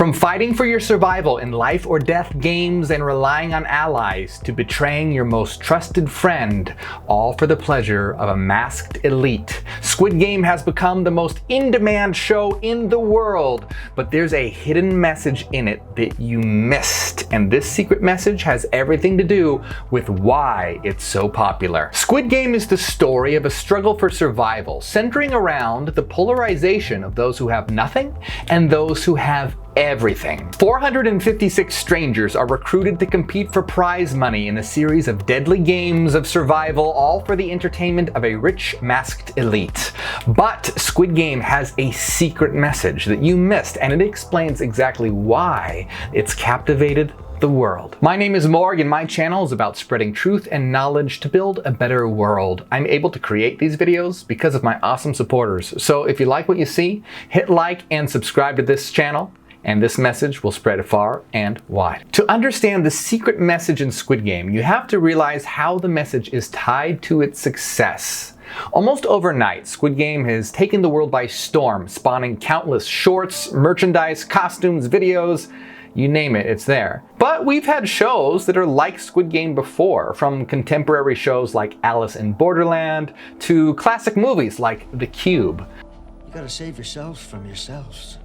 From fighting for your survival in life or death games and relying on allies to betraying your most trusted friend, all for the pleasure of a masked elite, Squid Game has become the most in-demand show in the world. But there's a hidden message in it that you missed, and this secret message has everything to do with why it's so popular. Squid Game is the story of a struggle for survival, centering around the polarization of those who have nothing and those who have everything. 456 strangers are recruited to compete for prize money in a series of deadly games of survival, all for the entertainment of a rich, masked elite. But Squid Game has a secret message that you missed, and it explains exactly why it's captivated the world. My name is Morgue, and my channel is about spreading truth and knowledge to build a better world. I'm able to create these videos because of my awesome supporters. So if you like what you see, hit like and subscribe to this channel, and this message will spread far and wide. To understand the secret message in Squid Game, you have to realize how the message is tied to its success. Almost overnight, Squid Game has taken the world by storm, spawning countless shorts, merchandise, costumes, videos, you name it, it's there. But we've had shows that are like Squid Game before, from contemporary shows like Alice in Borderland to classic movies like The Cube. You gotta save yourselves from yourselves.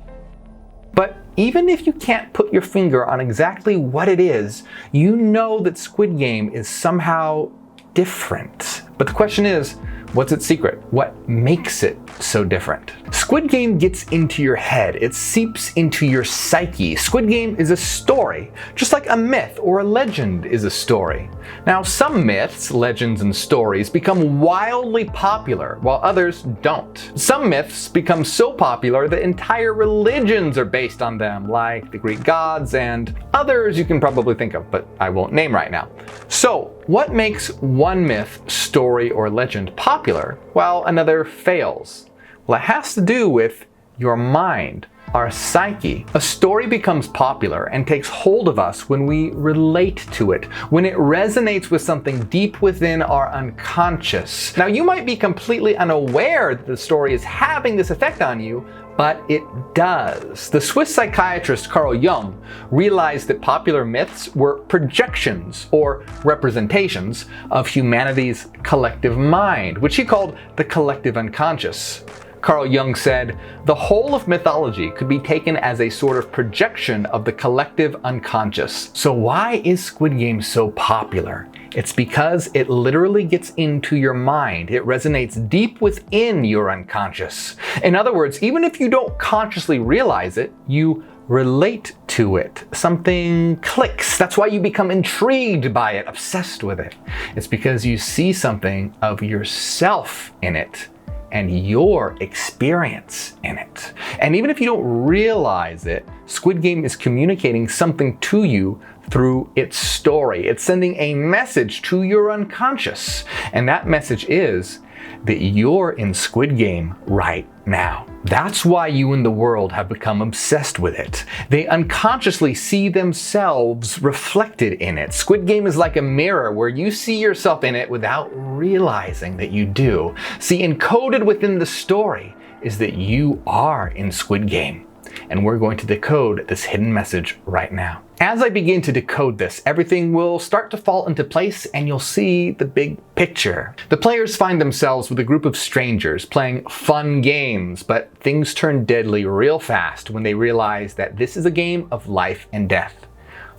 But even if you can't put your finger on exactly what it is, you know that Squid Game is somehow different. But the question is, what's its secret? What makes it so different? Squid Game gets into your head. It seeps into your psyche. Squid Game is a story, just like a myth or a legend is a story. Now, some myths, legends, and stories become wildly popular, while others don't. Some myths become so popular that entire religions are based on them, like the Greek gods, and others you can probably think of, but I won't name right now. So, what makes one myth, story, or legend popular while another fails? Well, it has to do with your mind, our psyche. A story becomes popular and takes hold of us when we relate to it, when it resonates with something deep within our unconscious. Now, you might be completely unaware that the story is having this effect on you, but it does. The Swiss psychiatrist Carl Jung realized that popular myths were projections or representations of humanity's collective mind, which he called the collective unconscious. Carl Jung said, "The whole of mythology could be taken as a sort of projection of the collective unconscious." So why is Squid Game so popular? It's because it literally gets into your mind. It resonates deep within your unconscious. In other words, even if you don't consciously realize it, you relate to it. Something clicks. That's why you become intrigued by it, obsessed with it. It's because you see something of yourself in it and your experience in it. And even if you don't realize it, Squid Game is communicating something to you through its story. It's sending a message to your unconscious. And that message is that you're in Squid Game right now. That's why you and the world have become obsessed with it. They unconsciously see themselves reflected in it. Squid Game is like a mirror where you see yourself in it without realizing that you do. See, encoded within the story is that you are in Squid Game. And we're going to decode this hidden message right now. As I begin to decode this, everything will start to fall into place and you'll see the big picture. The players find themselves with a group of strangers playing fun games, but things turn deadly real fast when they realize that this is a game of life and death.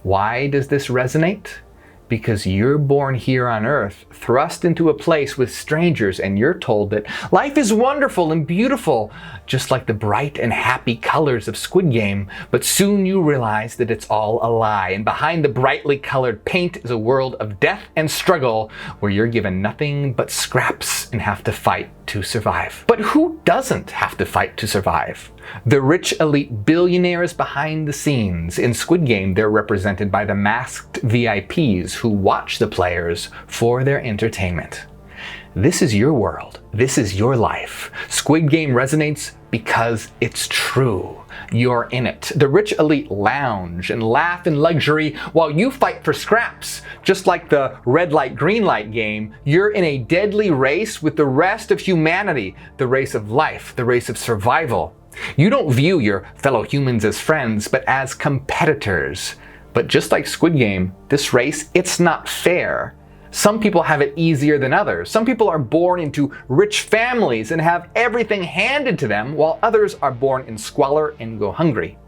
Why does this resonate? Because you're born here on Earth, thrust into a place with strangers, and you're told that life is wonderful and beautiful, just like the bright and happy colors of Squid Game. But soon you realize that it's all a lie, and behind the brightly colored paint is a world of death and struggle where you're given nothing but scraps and have to fight to survive. But who doesn't have to fight to survive? The rich elite billionaires behind the scenes. In Squid Game, they're represented by the masked VIPs who watch the players for their entertainment. This is your world. This is your life. Squid Game resonates because it's true. You're in it. The rich elite lounge and laugh in luxury while you fight for scraps. Just like the red light, green light game, you're in a deadly race with the rest of humanity, the race of life, the race of survival. You don't view your fellow humans as friends, but as competitors. But just like Squid Game, this race, it's not fair. Some people have it easier than others. Some people are born into rich families and have everything handed to them, while others are born in squalor and go hungry.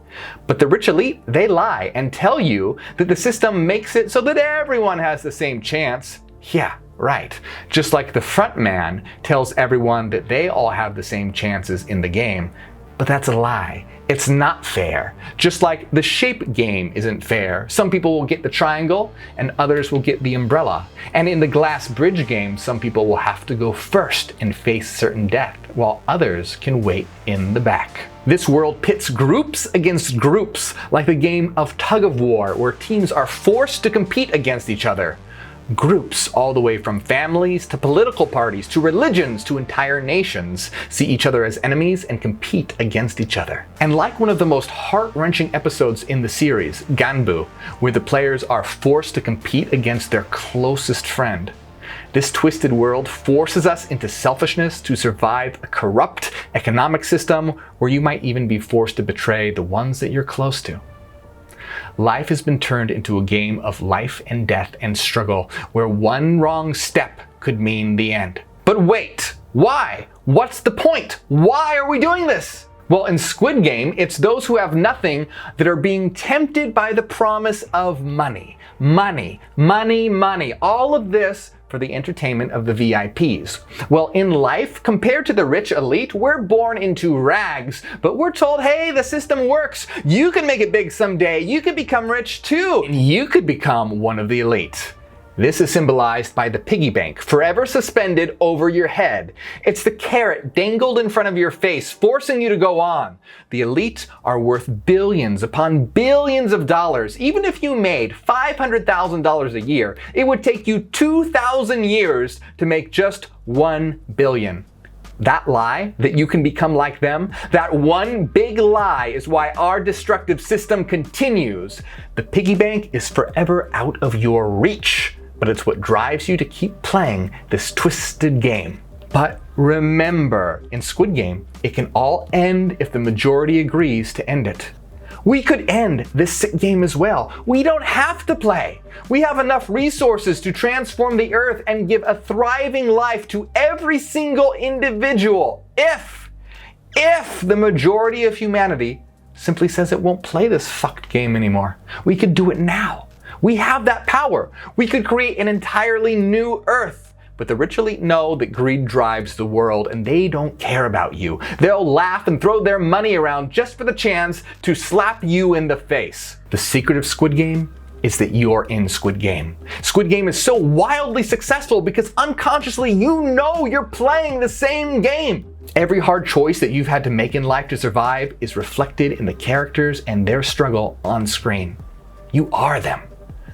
But the rich elite, they lie and tell you that the system makes it so that everyone has the same chance. Yeah, right. Just like the front man tells everyone that they all have the same chances in the game. But that's a lie. It's not fair. Just like the shape game isn't fair. Some people will get the triangle and others will get the umbrella. And in the glass bridge game, some people will have to go first and face certain death, while others can wait in the back. This world pits groups against groups, like the game of tug of war, where teams are forced to compete against each other. Groups all the way from families to political parties to religions to entire nations see each other as enemies and compete against each other. And like one of the most heart-wrenching episodes in the series, Ganbu, where the players are forced to compete against their closest friend, this twisted world forces us into selfishness to survive a corrupt economic system where you might even be forced to betray the ones that you're close to. Life has been turned into a game of life and death and struggle, where one wrong step could mean the end. But wait, why? What's the point? Why are we doing this? Well, in Squid Game, it's those who have nothing that are being tempted by the promise of money. Money, money, money. All of this for the entertainment of the VIPs. Well, in life, compared to the rich elite, we're born into rags, but we're told, hey, the system works. You can make it big someday. You could become rich too. And you could become one of the elite. This is symbolized by the piggy bank, forever suspended over your head. It's the carrot dangled in front of your face, forcing you to go on. The elite are worth billions upon billions of dollars. Even if you made $500,000 a year, it would take you 2,000 years to make just 1 billion. That lie, that you can become like them, that one big lie is why our destructive system continues. The piggy bank is forever out of your reach, but it's what drives you to keep playing this twisted game. But remember, in Squid Game, it can all end if the majority agrees to end it. We could end this sick game as well. We don't have to play. We have enough resources to transform the earth and give a thriving life to every single individual. If the majority of humanity simply says it won't play this fucked game anymore. We could do it now. We have that power. We could create an entirely new earth. But the rich elite know that greed drives the world and they don't care about you. They'll laugh and throw their money around just for the chance to slap you in the face. The secret of Squid Game is that you're in Squid Game. Squid Game is so wildly successful because unconsciously you know you're playing the same game. Every hard choice that you've had to make in life to survive is reflected in the characters and their struggle on screen. You are them.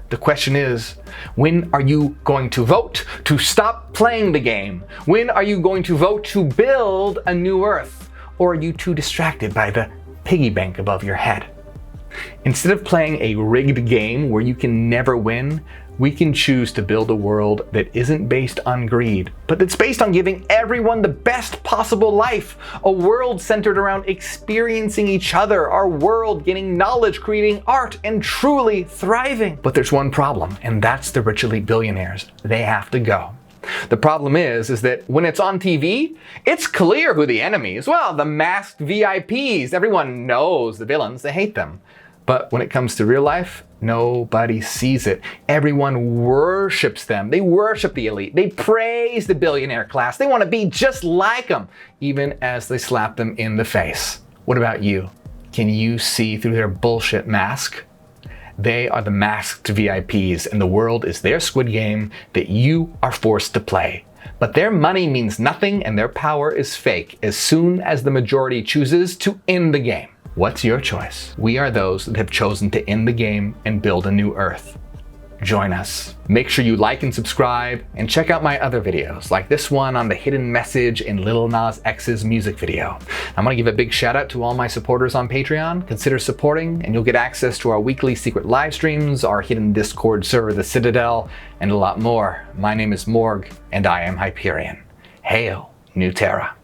The question is, when are you going to vote to stop playing the game? When are you going to vote to build a new earth? Or are you too distracted by the piggy bank above your head? Instead of playing a rigged game where you can never win, we can choose to build a world that isn't based on greed, but that's based on giving everyone the best possible life. A world centered around experiencing each other, our world gaining knowledge, creating art, and truly thriving. But there's one problem, and that's the rich elite billionaires. They have to go. The problem is that when it's on TV, it's clear who the enemy is. Well, the masked VIPs, everyone knows the villains, they hate them. But when it comes to real life, nobody sees it. Everyone worships them. They worship the elite. They praise the billionaire class. They want to be just like them, even as they slap them in the face. What about you? Can you see through their bullshit mask? They are the masked VIPs, and the world is their Squid Game that you are forced to play. But their money means nothing and their power is fake as soon as the majority chooses to end the game. What's your choice? We are those that have chosen to end the game and build a new earth. Join us. Make sure you like and subscribe and check out my other videos like this one on the hidden message in Lil Nas X's music video. I'm gonna give a big shout out to all my supporters on Patreon. Consider supporting and you'll get access to our weekly secret live streams, our hidden Discord server, The Citadel, and a lot more. My name is Morgue and I am Hyperion. Hail, New Terra.